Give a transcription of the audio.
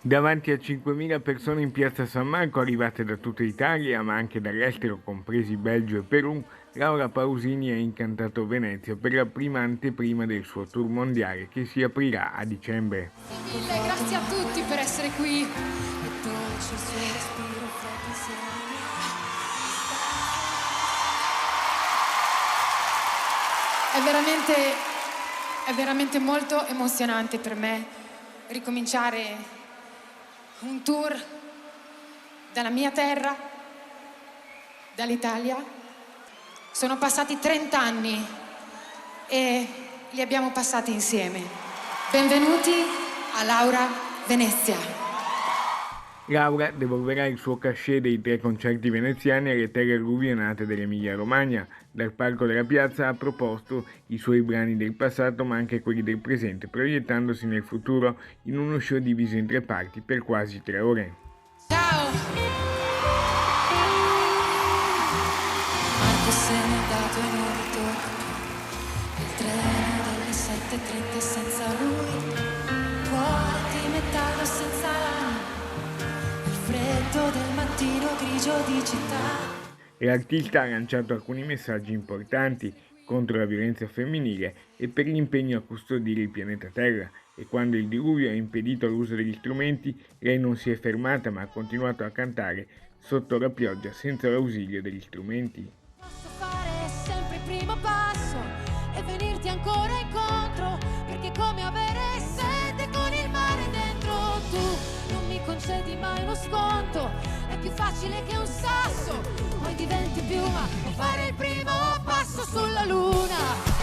Davanti a 5.000 persone in piazza San Marco, arrivate da tutta Italia, ma anche dall'estero, compresi Belgio e Perù, Laura Pausini ha incantato Venezia per la prima anteprima del suo tour mondiale che si aprirà a dicembre. Mille, grazie a tutti per essere qui. È veramente molto emozionante per me ricominciare un tour dalla mia terra, dall'Italia. Sono passati 30 anni e li abbiamo passati insieme. Benvenuti a Laura Venezia. Laura devolverà il suo cachet dei 3 concerti veneziani alle terre alluvionate dell'Emilia-Romagna. Dal palco della piazza ha proposto i suoi brani del passato ma anche quelli del presente, proiettandosi nel futuro in uno show diviso in 3 parti per quasi 3 ore. Ciao! Marco se n'è dato e non ritorna. Il treno delle 7:30 senza lui. Cuore di metallo senza l'anima. Il freddo del mattino grigio di città. L'artista ha lanciato alcuni messaggi importanti contro la violenza femminile e per l'impegno a custodire il pianeta Terra, e quando il diluvio ha impedito l'uso degli strumenti, lei non si è fermata ma ha continuato a cantare sotto la pioggia senza l'ausilio degli strumenti. Posso fare sempre il primo passo e venirti ancora incontro, perché come avere sete con il mare dentro. Tu non mi concedi mai uno sconto, è più facile che un sasso, poi diventi piuma, o fare il primo passo sulla luna.